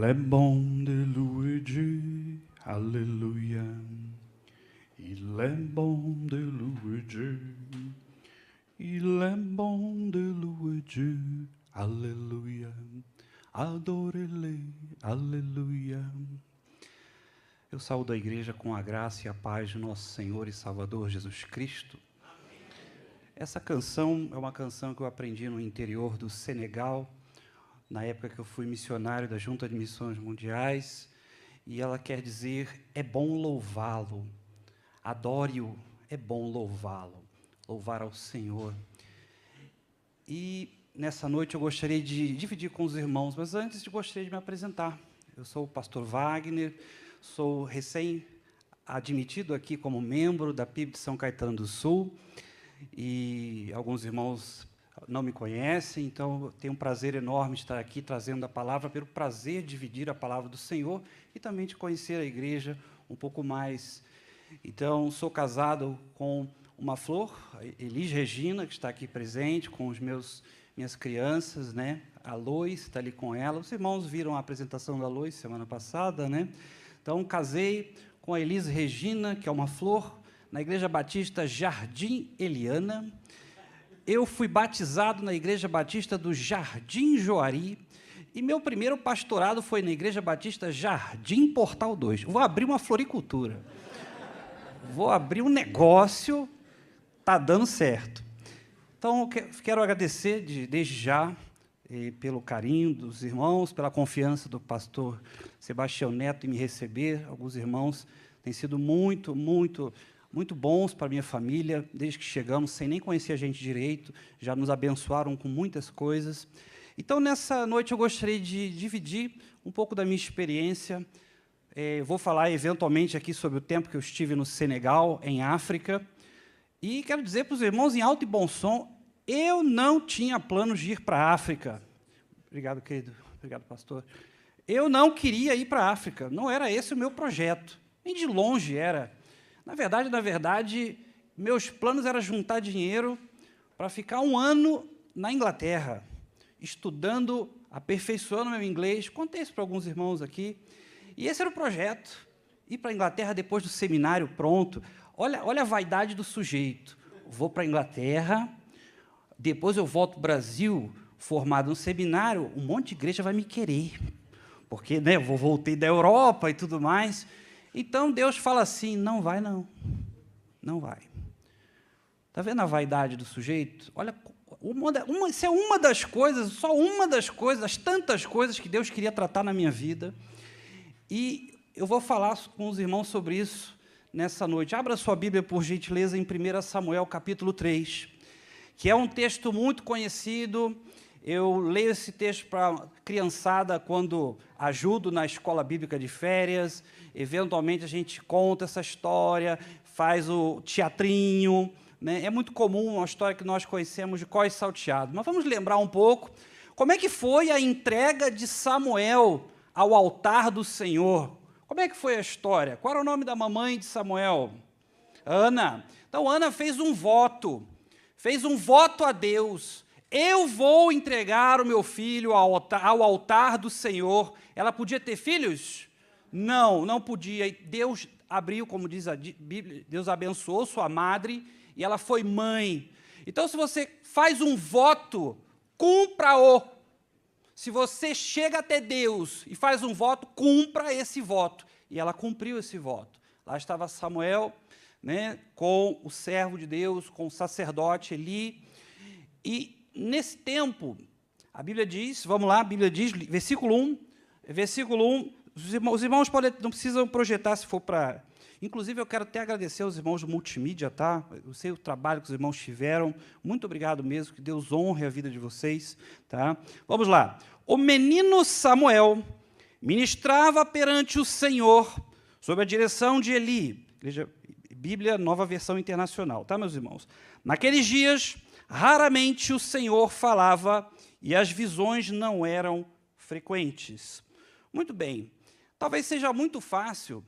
Il est bon de louer Dieu, Alléluia. Il est bon de louer Dieu. Il est bon de louer Dieu, Alléluia. Adore-le, Aleluia. Eu saúdo a igreja com a graça e a paz de nosso Senhor e Salvador Jesus Cristo. Essa canção é uma canção que eu aprendi no interior do Senegal, na época que eu fui missionário da Junta de Missões Mundiais, e ela quer dizer, é bom louvá-lo, adore-o, é bom louvá-lo, louvar ao Senhor. E nessa noite eu gostaria de dividir com os irmãos, mas antes eu gostaria de me apresentar. Eu sou o pastor Wagner, sou recém-admitido aqui como membro da PIB de São Caetano do Sul, e alguns irmãos não me conhecem, então eu tenho um prazer enorme de estar aqui trazendo a palavra, pelo prazer de dividir a palavra do Senhor e também de conhecer a igreja um pouco mais. Então, sou casado com uma flor, Elis Regina, que está aqui presente, com minhas crianças, né? A Lois está ali com ela. Os irmãos viram a apresentação da Lois semana passada, né? Então, casei com a Elis Regina, que é uma flor, na Igreja Batista Jardim Eliana. Eu fui batizado na Igreja Batista do Jardim Joari, e meu primeiro pastorado foi na Igreja Batista Jardim Portal 2. Vou abrir uma floricultura. Vou abrir um negócio, está dando certo. Então, quero agradecer desde já pelo carinho dos irmãos, pela confiança do pastor Sebastião Neto em me receber. Alguns irmãos têm sido muito bons para a minha família, desde que chegamos, sem nem conhecer a gente direito, já nos abençoaram com muitas coisas. Então, nessa noite, eu gostaria de dividir um pouco da minha experiência. Vou falar, eventualmente, aqui sobre o tempo que eu estive no Senegal, em África, e quero dizer para os irmãos, em alto e bom som, eu não tinha planos de ir para a África. Obrigado, querido. Obrigado, pastor. Eu não queria ir para a África, não era esse o meu projeto, nem de longe era. Na verdade, meus planos eram juntar dinheiro para ficar um ano na Inglaterra, estudando, aperfeiçoando meu inglês. Contei isso para alguns irmãos aqui. E esse era o projeto. Ir para a Inglaterra depois do seminário pronto. Olha a vaidade do sujeito. Vou para a Inglaterra, depois eu volto para o Brasil, formado no seminário, um monte de igreja vai me querer, porque, né, eu voltei da Europa e tudo mais. Então, Deus fala assim, não vai, não. Não vai. Está vendo a vaidade do sujeito? Olha, isso é uma das coisas, só uma das coisas, das tantas coisas que Deus queria tratar na minha vida. E eu vou falar com os irmãos sobre isso nessa noite. Abra sua Bíblia, por gentileza, em 1 Samuel, capítulo 3, que é um texto muito conhecido. Eu leio esse texto para a criançada quando ajudo na escola bíblica de férias. Eventualmente, a gente conta essa história, faz o teatrinho, né? É muito comum, uma história que nós conhecemos de cós salteado. Mas vamos lembrar um pouco como é que foi a entrega de Samuel ao altar do Senhor. Como é que foi a história? Qual era o nome da mamãe de Samuel? Ana. Então, Ana fez um voto a Deus. Eu vou entregar o meu filho ao altar do Senhor. Ela podia ter filhos? Não, não podia. Deus abriu, como diz a Bíblia, Deus abençoou sua madre e ela foi mãe. Então, se você faz um voto, cumpra-o. Se você chega até Deus e faz um voto, cumpra esse voto. E ela cumpriu esse voto. Lá estava Samuel, né, com o servo de Deus, com o sacerdote Eli. E nesse tempo, a Bíblia diz, vamos lá, a Bíblia diz, versículo 1, os irmãos não precisam projetar se for para... Inclusive, eu quero até agradecer aos irmãos do multimídia, tá? Eu sei o trabalho que os irmãos tiveram, muito obrigado mesmo, que Deus honre a vida de vocês, tá? Vamos lá. O menino Samuel ministrava perante o Senhor, sob a direção de Eli, Bíblia, Nova Versão Internacional, tá, meus irmãos? Naqueles dias, raramente o Senhor falava e as visões não eram frequentes. Muito bem, talvez seja muito fácil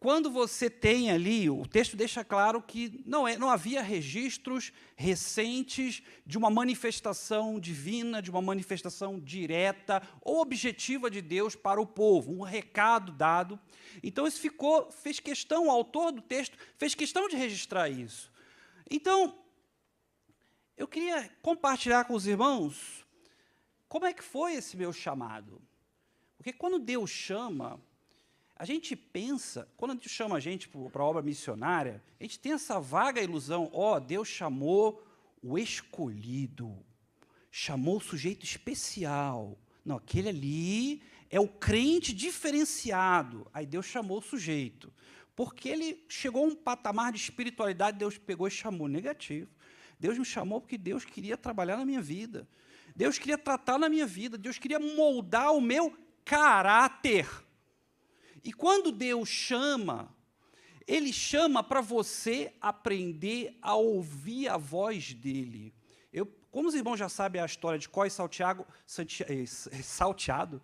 quando você tem ali, o texto deixa claro que não havia registros recentes de uma manifestação divina, de uma manifestação direta ou objetiva de Deus para o povo, um recado dado. Então, isso fez questão, o autor do texto fez questão de registrar isso. Então, eu queria compartilhar com os irmãos como é que foi esse meu chamado. Porque quando Deus chama, a gente pensa, quando Deus chama a gente para a obra missionária, a gente tem essa vaga ilusão, Deus chamou o escolhido, chamou o sujeito especial. Não, aquele ali é o crente diferenciado. Aí Deus chamou o sujeito. Porque ele chegou a um patamar de espiritualidade, Deus pegou e chamou. Negativo. Deus me chamou porque Deus queria trabalhar na minha vida. Deus queria tratar na minha vida. Deus queria moldar o meu caráter. E quando Deus chama, Ele chama para você aprender a ouvir a voz dEle. Como os irmãos já sabem a história de Có e Salteado,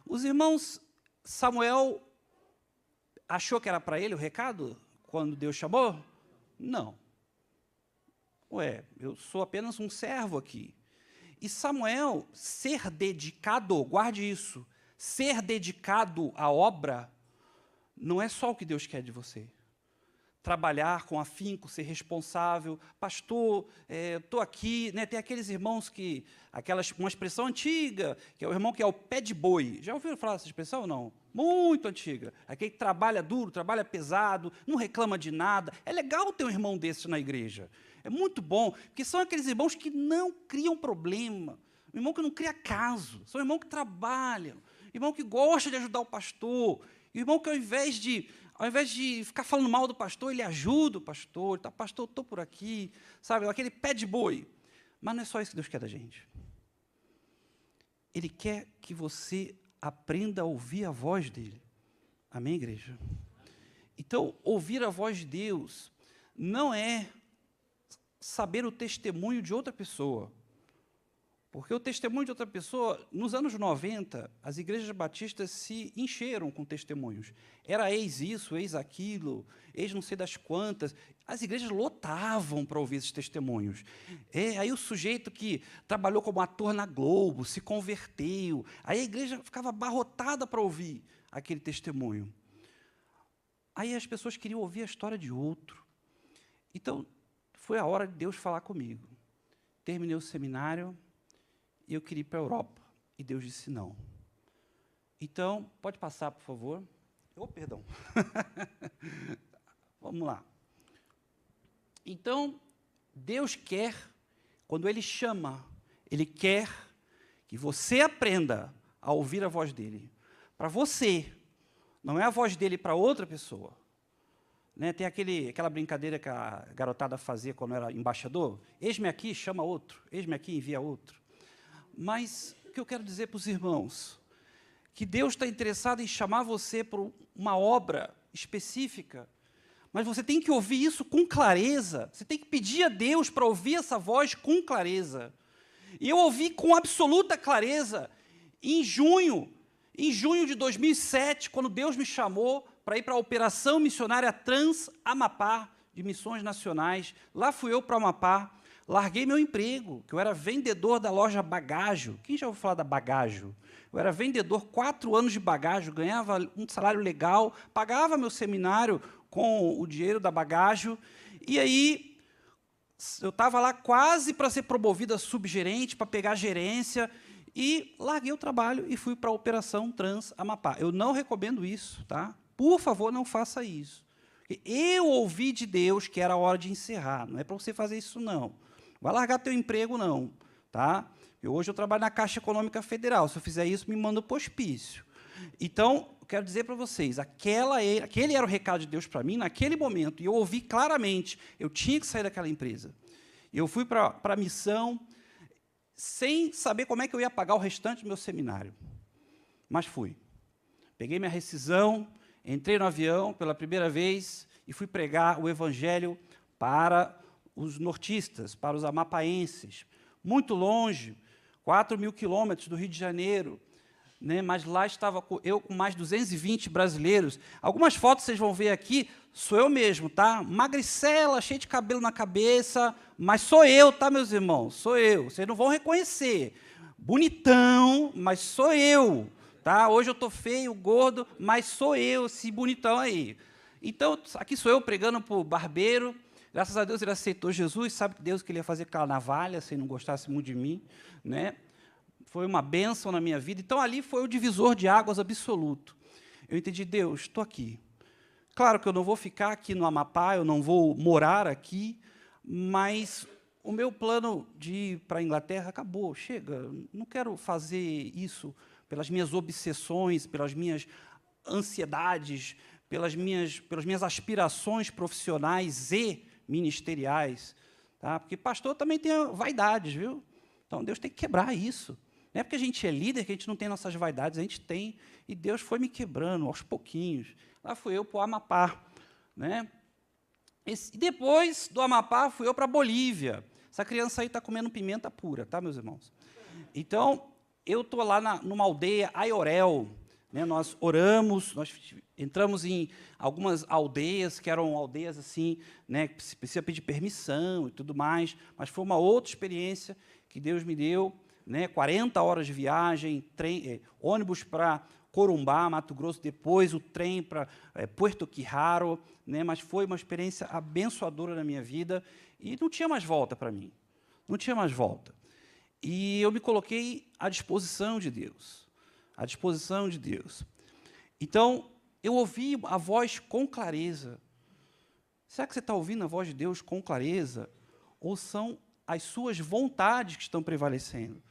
os irmãos, Samuel achou que era para ele o recado, quando Deus chamou? Não. Eu sou apenas um servo aqui. E Samuel, ser dedicado, guarde isso, ser dedicado à obra, não é só o que Deus quer de você. Trabalhar com afinco, ser responsável. Pastor, estou aqui, né, tem aqueles irmãos que, uma expressão antiga, que é o irmão que é o pé de boi. Já ouviram falar dessa expressão ou não? Muito antiga. Aquele que trabalha duro, trabalha pesado, não reclama de nada. É legal ter um irmão desse na igreja. É muito bom, porque são aqueles irmãos que não criam problema. Um irmão que não cria caso. São irmãos que trabalham. Irmão que gosta de ajudar o pastor. Irmão que, ao invés de ficar falando mal do pastor, ele ajuda o pastor. Tá, pastor, estou por aqui. Sabe, aquele pé de boi. Mas não é só isso que Deus quer da gente. Ele quer que você aprenda a ouvir a voz dele. Amém, igreja? Então, ouvir a voz de Deus não é saber o testemunho de outra pessoa. Porque o testemunho de outra pessoa, nos anos 90, as igrejas batistas se encheram com testemunhos. Era eis isso, eis aquilo, eis não sei das quantas. As igrejas lotavam para ouvir esses testemunhos. Aí o sujeito que trabalhou como ator na Globo, se converteu. Aí a igreja ficava abarrotada para ouvir aquele testemunho. Aí as pessoas queriam ouvir a história de outro. Então, foi a hora de Deus falar comigo. Terminei o seminário, e eu queria ir para a Europa. E Deus disse não. Então, pode passar, por favor. Perdão. Vamos lá. Então, Deus quer, quando Ele chama, Ele quer que você aprenda a ouvir a voz dEle. Para você. Não é a voz dEle para outra pessoa. Né, tem aquela brincadeira que a garotada fazia quando era embaixador. Eis-me aqui, chama outro. Eis-me aqui, envia outro. Mas o que eu quero dizer para os irmãos? Que Deus está interessado em chamar você para uma obra específica, mas você tem que ouvir isso com clareza. Você tem que pedir a Deus para ouvir essa voz com clareza. E eu ouvi com absoluta clareza em junho de 2007, quando Deus me chamou para ir para a Operação Missionária Trans-Amapá, de Missões Nacionais. Lá fui eu para o Amapá. Larguei meu emprego, que eu era vendedor da loja Bagágio. Quem já ouviu falar da Bagágio? Eu era vendedor, 4 anos de Bagágio, ganhava um salário legal, pagava meu seminário com o dinheiro da Bagágio, e aí eu estava lá quase para ser promovido a subgerente, para pegar a gerência, e larguei o trabalho e fui para a Operação Trans-Amapá. Eu não recomendo isso, tá? Por favor, não faça isso. Eu ouvi de Deus que era a hora de encerrar, não é para você fazer isso, não. Vai largar teu emprego, não. Tá? Hoje eu trabalho na Caixa Econômica Federal. Se eu fizer isso, me manda para o hospício. Então, eu quero dizer para vocês, aquele era o recado de Deus para mim naquele momento, e eu ouvi claramente, eu tinha que sair daquela empresa. Eu fui para a missão sem saber como é que eu ia pagar o restante do meu seminário. Mas fui. Peguei minha rescisão, entrei no avião pela primeira vez e fui pregar o evangelho para os nortistas, para os amapaenses, muito longe, 4.000 quilômetros do Rio de Janeiro, né, mas lá estava eu com mais 220 brasileiros. Algumas fotos vocês vão ver aqui, sou eu mesmo, tá? Magricela, cheio de cabelo na cabeça, mas sou eu, tá, meus irmãos? Sou eu. Vocês não vão reconhecer. Bonitão, mas sou eu, tá? Hoje eu estou feio, gordo, mas sou eu, esse bonitão aí. Então, aqui sou eu pregando para o barbeiro. Graças a Deus ele aceitou Jesus, sabe que Deus que ele ia fazer aquela navalha, se ele não gostasse muito de mim, né? Foi uma bênção na minha vida. Então, ali foi o divisor de águas absoluto. Eu entendi, Deus, estou aqui. Claro que eu não vou ficar aqui no Amapá, eu não vou morar aqui, mas o meu plano de ir para a Inglaterra acabou, chega. Não quero fazer isso pelas minhas obsessões, pelas minhas ansiedades, pelas minhas aspirações profissionais e ministeriais. Tá? Porque pastor também tem vaidades, viu? Então, Deus tem que quebrar isso. Não é porque a gente é líder que a gente não tem nossas vaidades, a gente tem. E Deus foi me quebrando aos pouquinhos. Lá fui eu para o Amapá. Né? E depois do Amapá, fui eu para a Bolívia. Essa criança aí está comendo pimenta pura, tá, meus irmãos? Então, eu estou lá numa aldeia, Ayorel. Né? Nós oramos, nós entramos em algumas aldeias, que eram aldeias assim, né, que precisa pedir permissão e tudo mais, mas foi uma outra experiência que Deus me deu. Né, 40 horas de viagem, ônibus para Corumbá, Mato Grosso, depois o trem para Puerto Quijaro, né, mas foi uma experiência abençoadora na minha vida e não tinha mais volta para mim, não tinha mais volta. E eu me coloquei à disposição de Deus, à disposição de Deus. Então, eu ouvi a voz com clareza. Será que você está ouvindo a voz de Deus com clareza? Ou são as suas vontades que estão prevalecendo?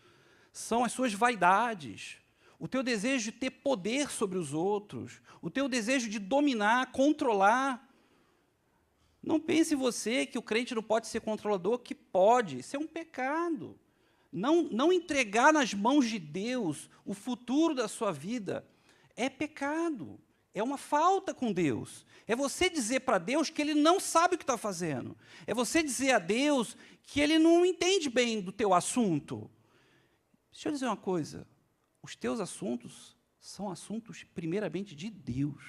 São as suas vaidades, o teu desejo de ter poder sobre os outros, o teu desejo de dominar, controlar. Não pense você que o crente não pode ser controlador, que pode, isso é um pecado. Não entregar nas mãos de Deus o futuro da sua vida é pecado, é uma falta com Deus. É você dizer para Deus que Ele não sabe o que está fazendo. É você dizer a Deus que Ele não entende bem do teu assunto. Deixa eu dizer uma coisa, os teus assuntos são assuntos, primeiramente, de Deus.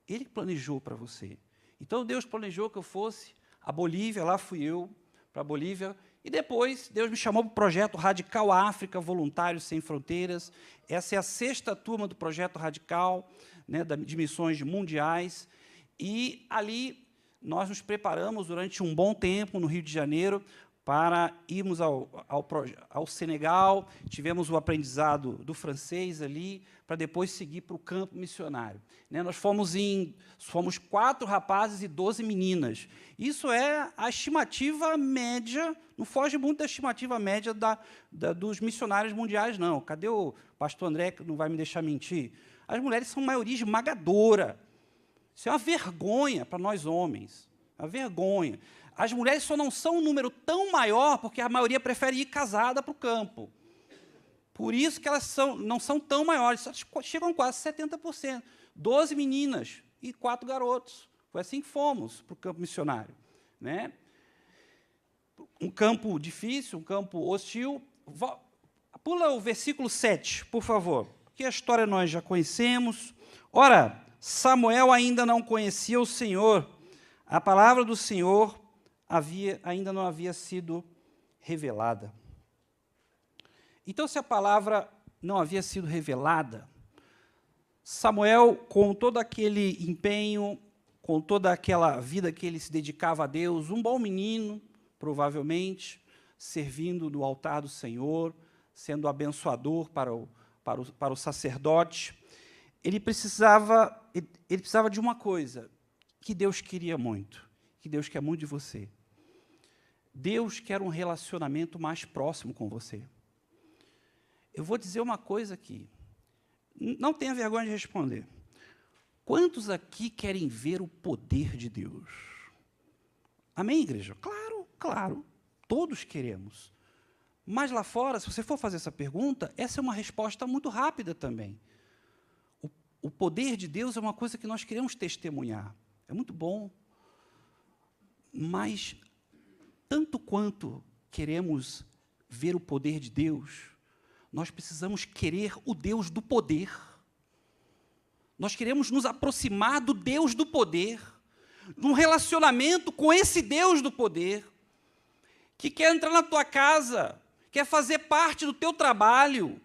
Ele planejou para você. Então, Deus planejou que eu fosse à Bolívia, lá fui eu, para a Bolívia, e depois Deus me chamou para o projeto Radical África, Voluntários Sem Fronteiras. Essa é a 6ª turma do projeto Radical, né, de missões mundiais, e ali nós nos preparamos durante um bom tempo no Rio de Janeiro, para irmos ao Senegal, tivemos o aprendizado do francês ali, para depois seguir para o campo missionário. Né, nós fomos 4 rapazes e 12 meninas. Isso é a estimativa média, não foge muito da estimativa média dos missionários mundiais, não. Cadê o pastor André, que não vai me deixar mentir? As mulheres são maioria esmagadora. Isso é uma vergonha para nós homens, uma vergonha. As mulheres só não são um número tão maior porque a maioria prefere ir casada para o campo. Por isso que elas não são tão maiores, só chegam quase 70%. 12 meninas e 4 garotos. Foi assim que fomos para o campo missionário. Né? Um campo difícil, um campo hostil. Pula o versículo 7, por favor, porque a história nós já conhecemos. Ora, Samuel ainda não conhecia o Senhor. A palavra do Senhor ainda não havia sido revelada. Então, se a palavra não havia sido revelada, Samuel, com todo aquele empenho, com toda aquela vida que ele se dedicava a Deus, um bom menino, provavelmente, servindo no altar do Senhor, sendo abençoador para o sacerdote, ele precisava de uma coisa que Deus queria muito, que Deus quer muito de você. Deus quer um relacionamento mais próximo com você. Eu vou dizer uma coisa aqui. Não tenha vergonha de responder. Quantos aqui querem ver o poder de Deus? Amém, igreja? Claro, claro. Todos queremos. Mas lá fora, se você for fazer essa pergunta, essa é uma resposta muito rápida também. O poder de Deus é uma coisa que nós queremos testemunhar. É muito bom. Mas, tanto quanto queremos ver o poder de Deus, nós precisamos querer o Deus do poder. Nós queremos nos aproximar do Deus do poder, num relacionamento com esse Deus do poder, que quer entrar na tua casa, quer fazer parte do teu trabalho,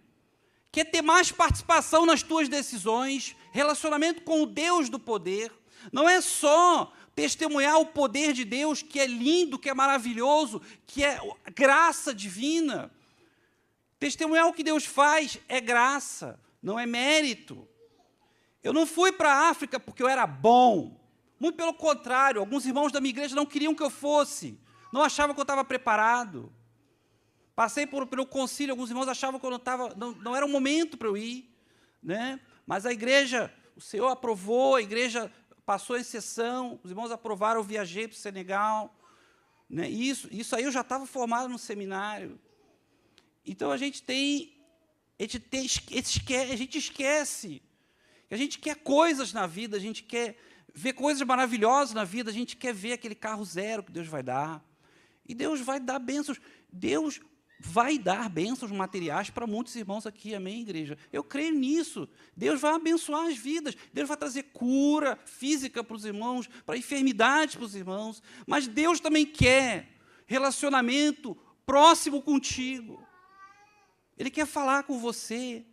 quer ter mais participação nas tuas decisões, relacionamento com o Deus do poder. Não é só testemunhar o poder de Deus, que é lindo, que é maravilhoso, que é graça divina. Testemunhar o que Deus faz é graça, não é mérito. Eu não fui para a África porque eu era bom. Muito pelo contrário, alguns irmãos da minha igreja não queriam que eu fosse. Não achavam que eu estava preparado. Passei pelo concílio, alguns irmãos achavam que eu não era o momento para eu ir. Né? Mas a igreja, o Senhor aprovou, a igreja passou em sessão, os irmãos aprovaram, eu viajei para o Senegal. Né? Isso aí eu já estava formado no seminário. Então a gente esquece. A gente quer coisas na vida, a gente quer ver coisas maravilhosas na vida, a gente quer ver aquele carro zero que Deus vai dar. E Deus vai dar bênçãos. Deus vai dar bênçãos materiais para muitos irmãos aqui, amém, igreja? Eu creio nisso. Deus vai abençoar as vidas. Deus vai trazer cura física para os irmãos, para enfermidades para os irmãos. Mas Deus também quer relacionamento próximo contigo. Ele quer falar com você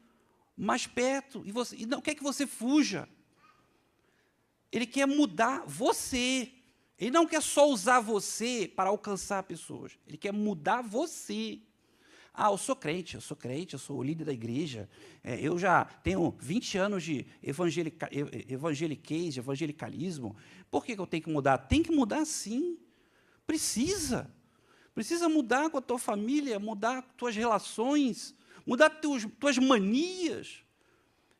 mais perto, e não quer que você fuja. Ele quer mudar você. Ele não quer só usar você para alcançar pessoas. Ele quer mudar você. Ah, eu sou crente, eu sou o líder da igreja. Eu já tenho 20 anos de evangelicalismo. Por que eu tenho que mudar? Tem que mudar sim. Precisa. Precisa mudar com a tua família, mudar tuas relações, mudar tuas manias.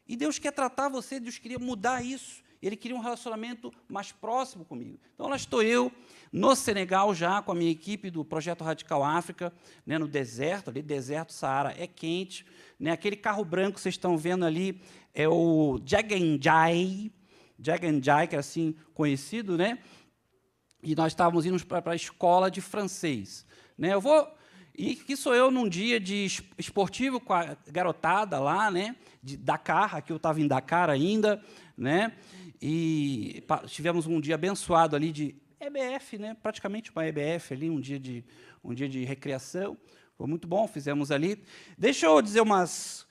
E Deus quer tratar você, Deus queria mudar isso. Ele queria um relacionamento mais próximo comigo. Então, lá estou eu, no Senegal, já com a minha equipe do Projeto Radical África, né, no deserto, ali, deserto Saara é quente. Né, aquele carro branco que vocês estão vendo ali é o Jaganjai, que é assim conhecido, né? E nós estávamos indo para a escola de francês. Né, e aqui sou eu num dia de esportivo com a garotada lá, né, de Dakar, aqui eu estava em Dakar ainda, né? E tivemos um dia abençoado ali de EBF, né? Praticamente uma EBF ali, um dia de recreação. Foi muito bom, fizemos ali. Deixa eu dizer umas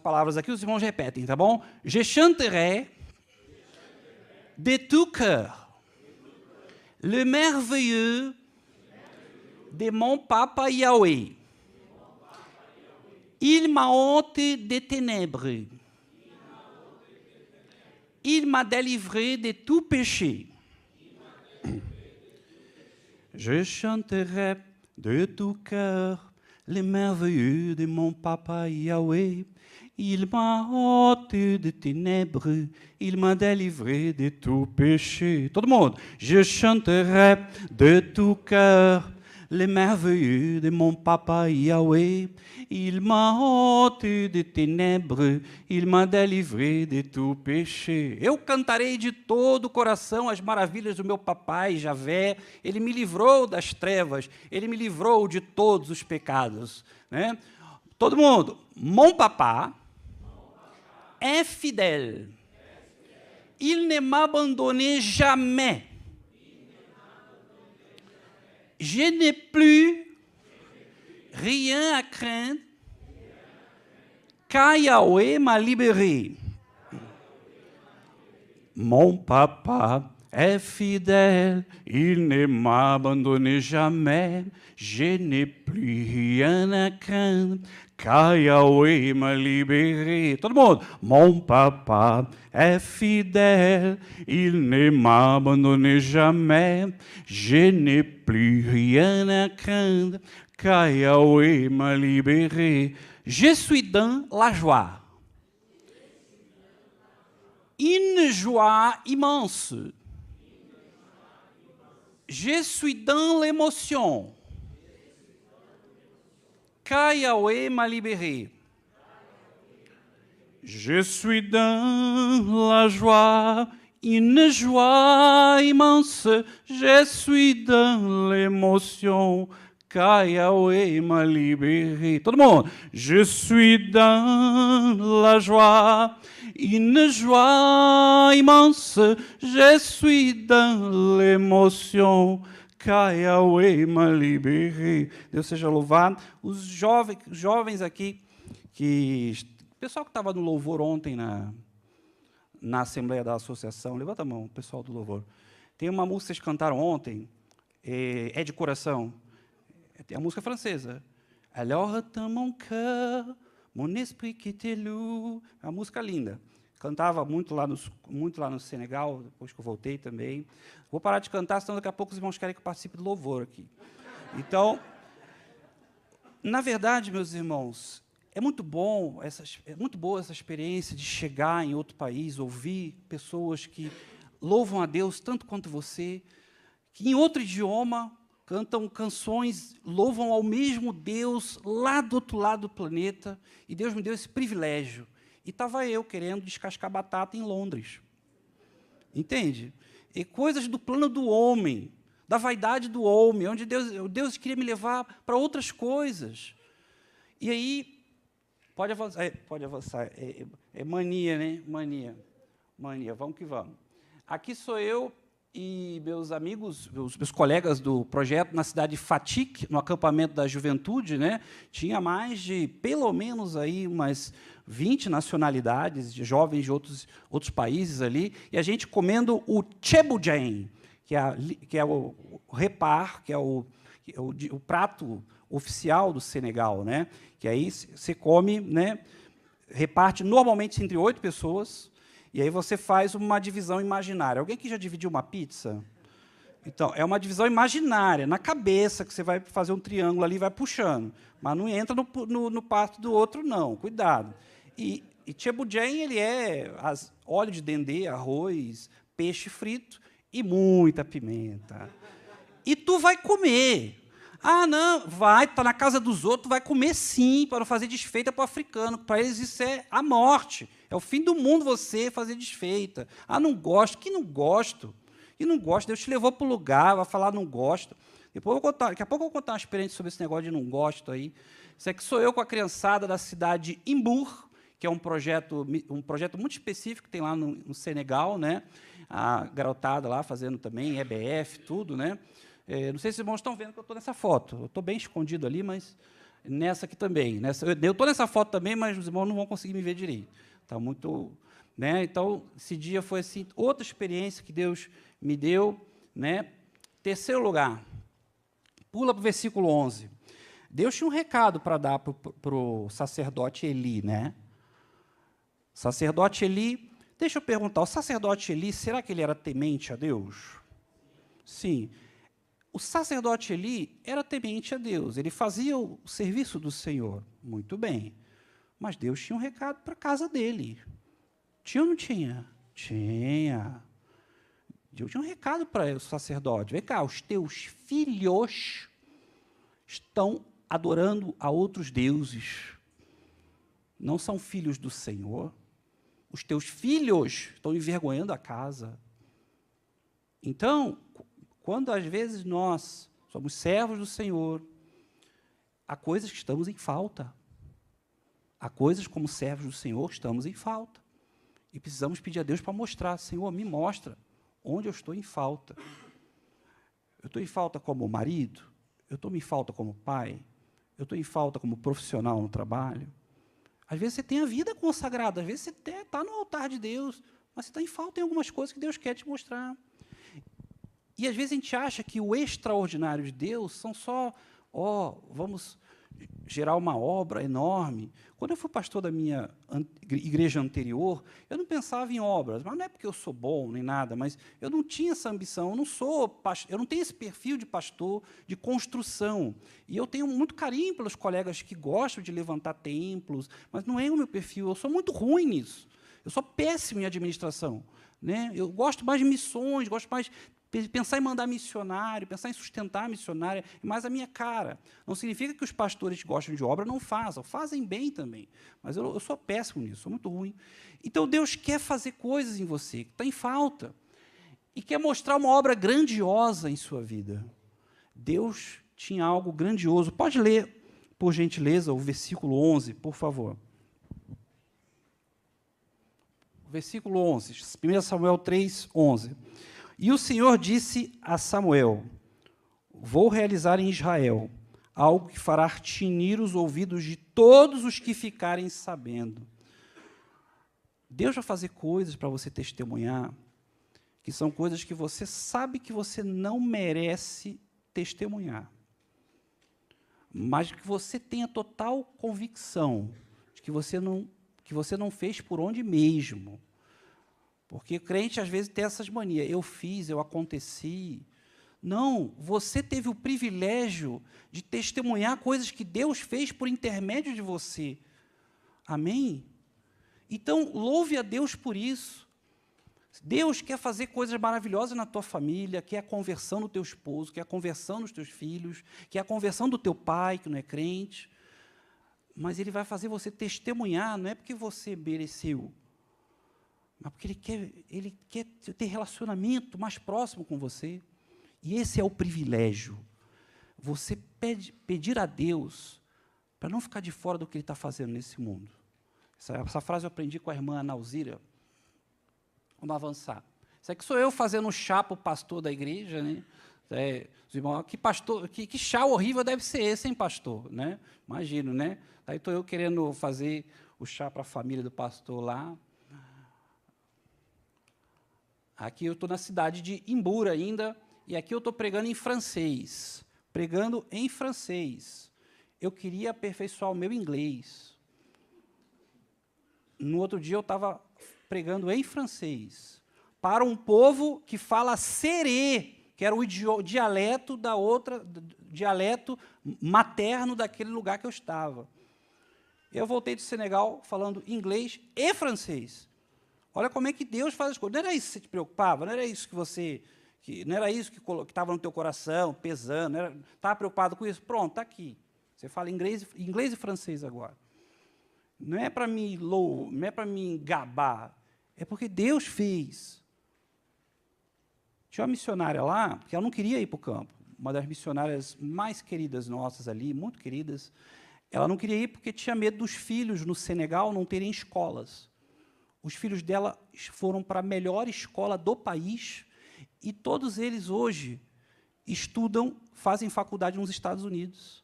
palavras aqui, os irmãos repetem, tá bom? Je chanterai de tout cœur le merveilleux de mon papa Yahweh. Il m'a ôté des ténèbres. Il m'a délivré de tout péché. Je chanterai de tout cœur les merveilleux de mon papa Yahweh. Il m'a ôté des ténèbres, il m'a délivré de tout péché. Todo mundo. Je chanterai de tout cœur les merveilleux de mon papa Yahweh. Il m'a ôté des ténèbres, il m'a délivré de tout péché. Eu cantarei de todo o coração as maravilhas do meu papai, Javé. Ele me livrou das trevas, ele me livrou de todos os pecados. Né? Todo mundo. Mon papa est fidèle. Il ne m'a abandonné jamais. Je n'ai plus rien à craindre, car Yahweh m'a libéré. Mon papa est fidèle, il ne m'a abandonné jamais. Je n'ai plus rien à craindre, car Yahweh m'a libéré. Todo mundo. Mon papa est fidèle, il ne m'a abandonné jamais. Je n'ai plus rien à craindre, car Yahweh m'a libéré. Je suis dans la joie. Une joie immense. Je suis dans l'émotion. Car Yahweh m'a libéré. Je suis dans la joie, une joie immense. Je suis dans l'émotion, Yahweh m'a libéré. Todo mundo. Je suis dans la joie, une joie immense. Je suis dans l'émotion. Yahweh m'a libéré. Deus seja louvado. Os jovens aqui, o pessoal que estava no louvor ontem na Assembleia da Associação, levanta a mão, o pessoal do louvor. Tem uma música que vocês cantaram ontem, é de coração. É a música francesa. Alors, dans mon cœur, mon esprit qui te loue. É uma música linda. Cantava muito lá no Senegal, depois que eu voltei também. Vou parar de cantar, senão daqui a pouco os irmãos querem que eu participe do louvor aqui. Então, na verdade, meus irmãos, é muito boa essa experiência de chegar em outro país, ouvir pessoas que louvam a Deus tanto quanto você, que em outro idioma cantam canções, louvam ao mesmo Deus lá do outro lado do planeta, e Deus me deu esse privilégio. E estava eu querendo descascar batata em Londres. Entende? E coisas do plano do homem, da vaidade do homem, onde Deus queria me levar para outras coisas. E aí, pode avançar. É mania, né? Mania, vamos que vamos. Aqui sou eu e meus amigos, meus colegas do projeto na cidade de Fatik, no acampamento da juventude, né? Tinha mais de, pelo menos, aí umas 20 nacionalidades, de jovens de outros países ali, e a gente comendo o cheboujen, que é o repar, que é o prato oficial do Senegal, né? Que aí você come, né? Reparte normalmente entre 8 pessoas, e aí você faz uma divisão imaginária. Alguém que já dividiu uma pizza? Então, é uma divisão imaginária, na cabeça, que você vai fazer um triângulo ali e vai puxando. Mas não entra no prato do outro, não. Cuidado. E cheboujen, ele é óleo de dendê, arroz, peixe frito e muita pimenta. E tu vai comer. Ah, não, está na casa dos outros, vai comer sim, para não fazer desfeita para o africano. Para eles isso é a morte. É o fim do mundo você fazer desfeita. Ah, não gosto. Que não gosto? Que não gosto? Deus te levou para o lugar, vai falar não gosto. Daqui a pouco eu vou contar uma experiência sobre esse negócio de não gosto aí. Isso aqui sou eu com a criançada da cidade de Imbour, que é um projeto muito específico que tem lá no Senegal, né? A garotada lá fazendo também EBF, tudo, né? Não sei se os irmãos estão vendo que eu estou nessa foto. Eu estou bem escondido ali, mas nessa aqui também. Eu estou nessa foto também, mas os irmãos não vão conseguir me ver direito. Está muito, né? Então, esse dia foi assim, outra experiência que Deus me deu, né? Terceiro lugar, pula para o versículo 11. Deus tinha um recado para dar para o sacerdote Eli, né? Sacerdote Eli, deixa eu perguntar, o sacerdote Eli, será que ele era temente a Deus? Sim. O sacerdote Eli era temente a Deus, ele fazia o serviço do Senhor, muito bem. Mas Deus tinha um recado para a casa dele. Tinha ou não tinha? Tinha. Deus tinha um recado para o sacerdote. Vem cá, os teus filhos estão adorando a outros deuses. Não são filhos do Senhor. Os teus filhos estão envergonhando a casa. Então, quando às vezes nós somos servos do Senhor, há coisas que estamos em falta. Há coisas como servos do Senhor que estamos em falta. E precisamos pedir a Deus para mostrar. Senhor, me mostra onde eu estou em falta. Eu estou em falta como marido? Eu estou em falta como pai? Eu estou em falta como profissional no trabalho? Às vezes você tem a vida consagrada, às vezes você está no altar de Deus, mas você está em falta em algumas coisas que Deus quer te mostrar. E, às vezes, a gente acha que o extraordinário de Deus são só, vamos gerar uma obra enorme. Quando eu fui pastor da minha igreja anterior, eu não pensava em obras, mas não é porque eu sou bom nem nada, mas eu não tinha essa ambição, eu não tenho esse perfil de pastor de construção. E eu tenho muito carinho pelos colegas que gostam de levantar templos, mas não é o meu perfil, eu sou muito ruim nisso. Eu sou péssimo em administração, né? Eu gosto mais de missões, gosto mais pensar em mandar missionário, pensar em sustentar missionário, é mais a minha cara. Não significa que os pastores que gostam de obra não façam, fazem bem também. Mas eu sou péssimo nisso, sou muito ruim. Então, Deus quer fazer coisas em você, que está em falta, e quer mostrar uma obra grandiosa em sua vida. Deus tinha algo grandioso. Pode ler, por gentileza, o versículo 11, por favor. Versículo 11, 1 Samuel 3, 11. E o Senhor disse a Samuel: vou realizar em Israel algo que fará tinir os ouvidos de todos os que ficarem sabendo. Deus vai fazer coisas para você testemunhar, que são coisas que você sabe que você não merece testemunhar, mas que você tenha total convicção de que você não fez por onde mesmo. Porque o crente, às vezes, tem essas manias. Eu fiz, eu aconteci. Não, você teve o privilégio de testemunhar coisas que Deus fez por intermédio de você. Amém? Então, louve a Deus por isso. Deus quer fazer coisas maravilhosas na tua família, quer a conversão do teu esposo, quer a conversão dos teus filhos, quer a conversão do teu pai, que não é crente. Mas Ele vai fazer você testemunhar, não é porque você mereceu, mas porque Ele quer ter relacionamento mais próximo com você. E esse é o privilégio. Você pedir a Deus para não ficar de fora do que Ele está fazendo nesse mundo. Essa frase eu aprendi com a irmã Ana Alzira. Vamos avançar. Isso aqui sou eu fazendo um chá para o pastor da igreja, né? Os irmãos, que chá horrível deve ser esse, hein, pastor? Né? Imagino, né? Aí estou eu querendo fazer o chá para a família do pastor lá. Aqui eu estou na cidade de Imbura ainda, e aqui eu estou pregando em francês. Pregando em francês. Eu queria aperfeiçoar o meu inglês. No outro dia eu estava pregando em francês, para um povo que fala serê, que era o dialeto dialeto materno daquele lugar que eu estava. Eu voltei do Senegal falando inglês e francês. Olha como é que Deus faz as coisas. Não era isso que você te preocupava, não era isso não era isso que estava no teu coração, pesando, estava preocupado com isso? Pronto, está aqui. Você fala inglês e francês agora. Não é para me gabar, é porque Deus fez. Tinha uma missionária lá, que ela não queria ir para o campo, uma das missionárias mais queridas nossas ali, muito queridas. Ela não queria ir porque tinha medo dos filhos no Senegal não terem escolas. Os filhos dela foram para a melhor escola do país e todos eles hoje estudam, fazem faculdade nos Estados Unidos.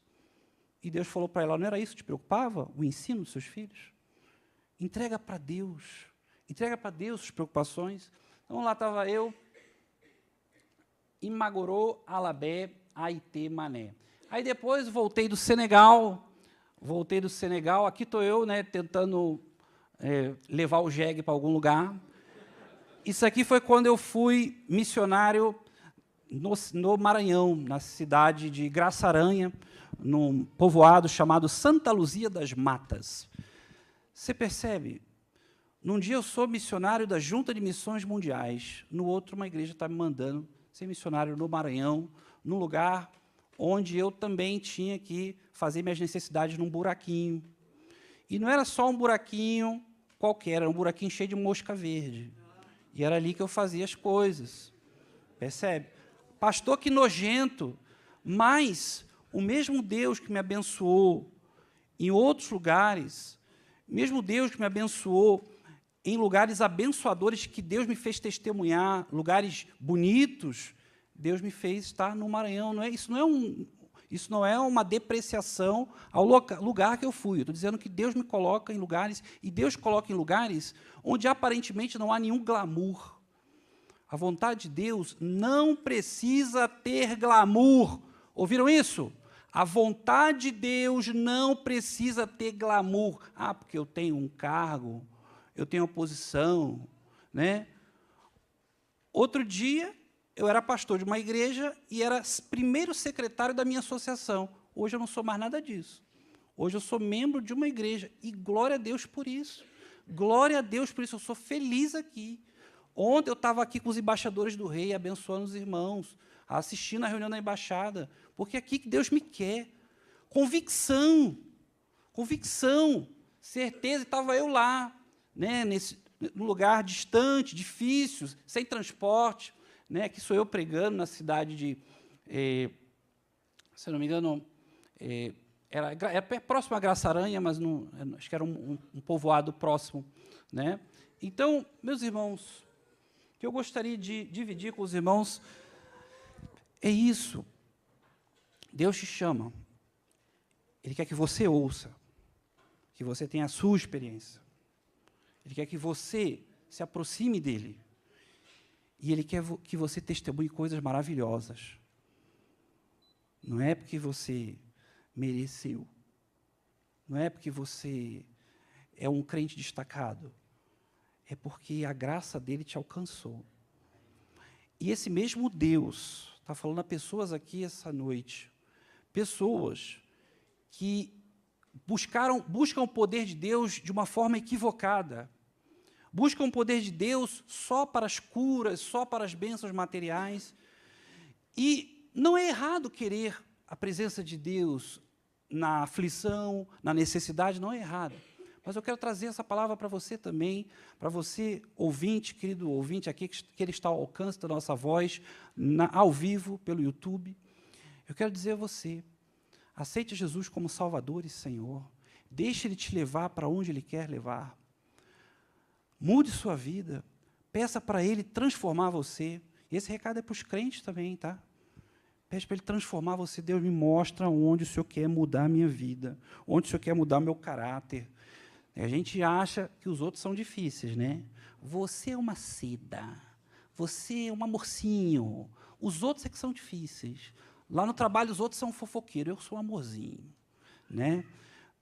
E Deus falou para ela, não era isso que te preocupava? O ensino dos seus filhos? Entrega para Deus. Entrega para Deus as preocupações. Então, lá estava eu, em Magorô, Alabé, Haité, Mané. Aí, depois, voltei do Senegal, aqui estou eu, né, tentando levar o jegue para algum lugar. Isso aqui foi quando eu fui missionário no Maranhão, na cidade de Graça-Aranha, num povoado chamado Santa Luzia das Matas. Você percebe? Num dia eu sou missionário da Junta de Missões Mundiais, no outro uma igreja está me mandando ser missionário no Maranhão, num lugar onde eu também tinha que fazer minhas necessidades num buraquinho. E não era só um buraquinho qualquer, era um buraquinho cheio de mosca verde. E era ali que eu fazia as coisas. Percebe? Pastor, que nojento, mas o mesmo Deus que me abençoou em outros lugares, mesmo Deus que me abençoou em lugares abençoadores que Deus me fez testemunhar, lugares bonitos, Deus me fez estar no Maranhão. Isso não é uma depreciação ao lugar que eu fui. Eu estou dizendo que Deus me coloca em lugares, e Deus coloca em lugares onde aparentemente não há nenhum glamour. A vontade de Deus não precisa ter glamour. Ouviram isso? A vontade de Deus não precisa ter glamour. Ah, porque eu tenho um cargo, eu tenho uma posição, né? Outro dia, eu era pastor de uma igreja e era primeiro secretário da minha associação. Hoje eu não sou mais nada disso. Hoje eu sou membro de uma igreja e glória a Deus por isso. Glória a Deus por isso, eu sou feliz aqui. Ontem eu estava aqui com os embaixadores do rei, abençoando os irmãos, assistindo a reunião da embaixada, porque é aqui que Deus me quer. Convicção, certeza, estava eu lá, né, num lugar distante, difícil, sem transporte, né, aqui sou eu pregando na cidade de se eu não me engano, era próximo a Graça Aranha, mas não, acho que era um povoado próximo, né? Então, meus irmãos, o que eu gostaria de dividir com os irmãos é isso. Deus te chama. Ele quer que você ouça, que você tenha a sua experiência. Ele quer que você se aproxime dele. E ele quer que você testemunhe coisas maravilhosas. Não é porque você mereceu. Não é porque você é um crente destacado. É porque a graça dele te alcançou. E esse mesmo Deus está falando a pessoas aqui essa noite. Pessoas que buscam o poder de Deus de uma forma equivocada. Buscam o poder de Deus só para as curas, só para as bênçãos materiais. E não é errado querer a presença de Deus na aflição, na necessidade, não é errado. Mas eu quero trazer essa palavra para você também, para você, ouvinte, querido ouvinte, aqui, que ele está ao alcance da nossa voz, ao vivo, pelo YouTube. Eu quero dizer a você, aceite Jesus como Salvador e Senhor. Deixe Ele te levar para onde Ele quer levar. Mude sua vida. Peça para Ele transformar você. E esse recado é para os crentes também, tá? Pede para Ele transformar você. Deus, me mostra onde o Senhor quer mudar a minha vida, onde o Senhor quer mudar o meu caráter. A gente acha que os outros são difíceis, né? Você é uma seda, você é um amorcinho. Os outros é que são difíceis. Lá no trabalho, os outros são fofoqueiros, eu sou um amorzinho, né?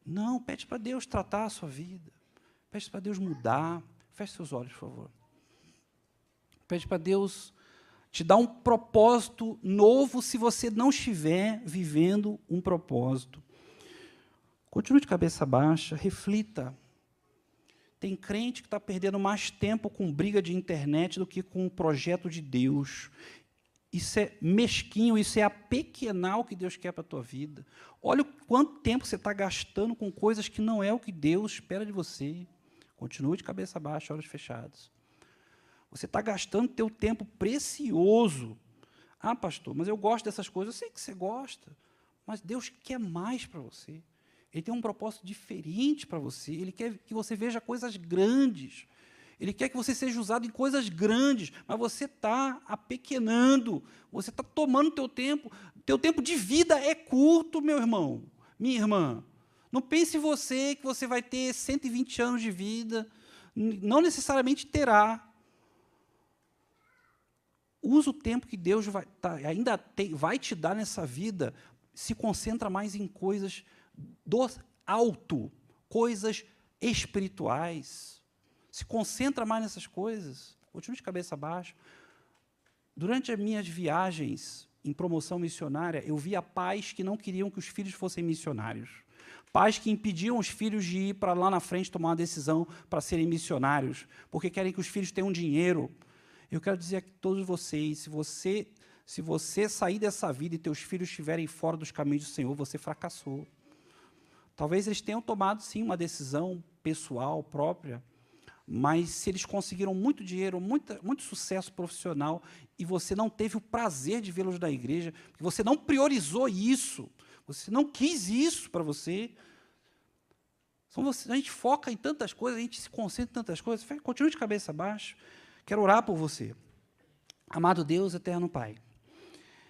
Não, pede para Deus tratar a sua vida. Pede para Deus mudar. Feche seus olhos, por favor. Pede para Deus te dar um propósito novo se você não estiver vivendo um propósito. Continue de cabeça baixa, reflita. Tem crente que está perdendo mais tempo com briga de internet do que com o projeto de Deus. Isso é mesquinho, isso é apequenar o que Deus quer para a tua vida. Olha o quanto tempo você está gastando com coisas que não é o que Deus espera de você. Continue de cabeça baixa, olhos fechados. Você está gastando teu tempo precioso. Ah, pastor, mas eu gosto dessas coisas. Eu sei que você gosta, mas Deus quer mais para você. Ele tem um propósito diferente para você. Ele quer que você veja coisas grandes. Ele quer que você seja usado em coisas grandes, mas você está apequenando, você está tomando teu tempo. Teu tempo de vida é curto, meu irmão, minha irmã. Não pense você que você vai ter 120 anos de vida, não necessariamente terá. Usa o tempo que Deus vai te dar nessa vida, se concentra mais em coisas do alto, coisas espirituais. Se concentra mais nessas coisas. Continue de cabeça baixa. Durante as minhas viagens em promoção missionária, eu via pais que não queriam que os filhos fossem missionários. Pais que impediam os filhos de ir para lá na frente tomar uma decisão para serem missionários, porque querem que os filhos tenham dinheiro. Eu quero dizer a todos vocês, se você sair dessa vida e teus filhos estiverem fora dos caminhos do Senhor, você fracassou. Talvez eles tenham tomado, sim, uma decisão pessoal, própria, mas se eles conseguiram muito dinheiro, muito sucesso profissional, e você não teve o prazer de vê-los na igreja, porque você não priorizou isso, você não quis isso para você. A gente foca em tantas coisas, a gente se concentra em tantas coisas. Continue de cabeça baixa. Quero orar por você. Amado Deus, eterno Pai,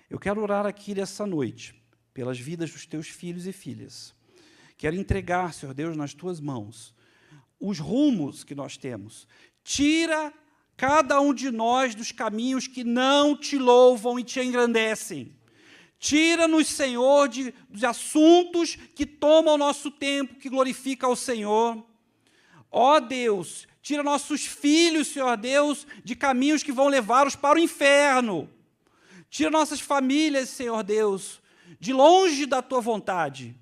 eu quero orar aqui nessa noite, pelas vidas dos teus filhos e filhas. Quero entregar, Senhor Deus, nas tuas mãos, os rumos que nós temos. Tira cada um de nós dos caminhos que não te louvam e te engrandecem. Tira-nos, Senhor, dos assuntos que tomam o nosso tempo, que glorifica ao Senhor. Ó Deus, tira nossos filhos, Senhor Deus, de caminhos que vão levá-los para o inferno. Tira nossas famílias, Senhor Deus, de longe da Tua vontade.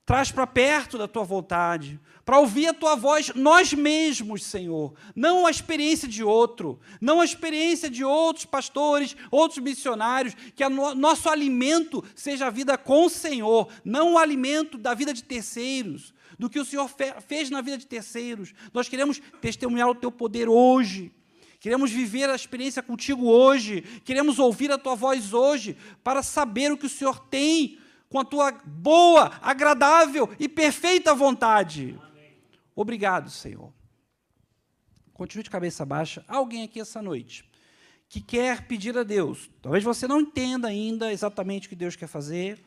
Traz para perto da Tua vontade, para ouvir a Tua voz nós mesmos, Senhor. Não a experiência de outro, não a experiência de outros pastores, outros missionários, que nosso alimento seja a vida com o Senhor, não o alimento da vida de terceiros, do que o Senhor fez na vida de terceiros. Nós queremos testemunhar o Teu poder hoje. Queremos viver a experiência contigo hoje. Queremos ouvir a tua voz hoje para saber o que o Senhor tem com a tua boa, agradável e perfeita vontade. Amém. Obrigado, Senhor. Continue de cabeça baixa. Há alguém aqui essa noite que quer pedir a Deus. Talvez você não entenda ainda exatamente o que Deus quer fazer.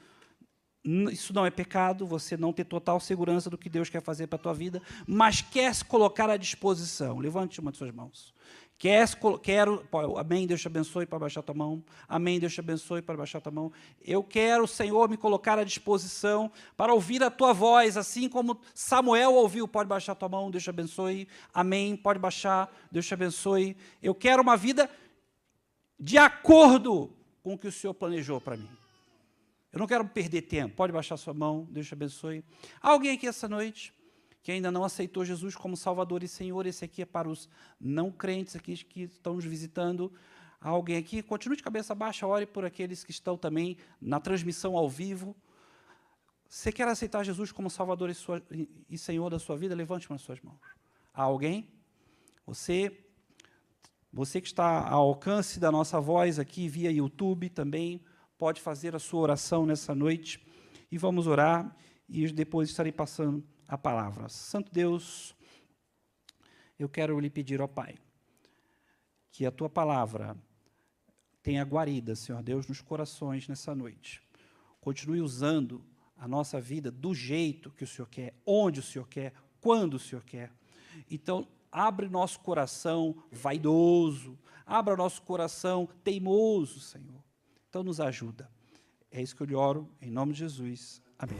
Isso não é pecado, você não ter total segurança do que Deus quer fazer para a tua vida, mas quer se colocar à disposição. Levante uma de suas mãos. Quero, amém, Deus te abençoe, para baixar tua mão. Amém, Deus te abençoe, para baixar tua mão. Eu quero, Senhor, me colocar à disposição para ouvir a tua voz, assim como Samuel ouviu. Pode baixar tua mão, Deus te abençoe. Amém, pode baixar, Deus te abençoe. Eu quero uma vida de acordo com o que o Senhor planejou para mim. Eu não quero perder tempo. Pode baixar sua mão, Deus te abençoe. Há alguém aqui essa noite que ainda não aceitou Jesus como Salvador e Senhor? Esse aqui é para os não crentes aqui que estão nos visitando. Há alguém aqui? Continue de cabeça baixa, ore por aqueles que estão também na transmissão ao vivo. Você quer aceitar Jesus como Salvador e Senhor da sua vida? Levante uma das suas mãos. Há alguém? Você que está ao alcance da nossa voz aqui via YouTube também, pode fazer a sua oração nessa noite, e vamos orar, e depois estarei passando a palavra. Santo Deus, eu quero lhe pedir, ó Pai, que a tua palavra tenha guarida, Senhor Deus, nos corações nessa noite. Continue usando a nossa vida do jeito que o Senhor quer, onde o Senhor quer, quando o Senhor quer. Então, abre nosso coração vaidoso, abra nosso coração teimoso, Senhor. Então, nos ajuda. É isso que eu lhe oro, em nome de Jesus. Amém.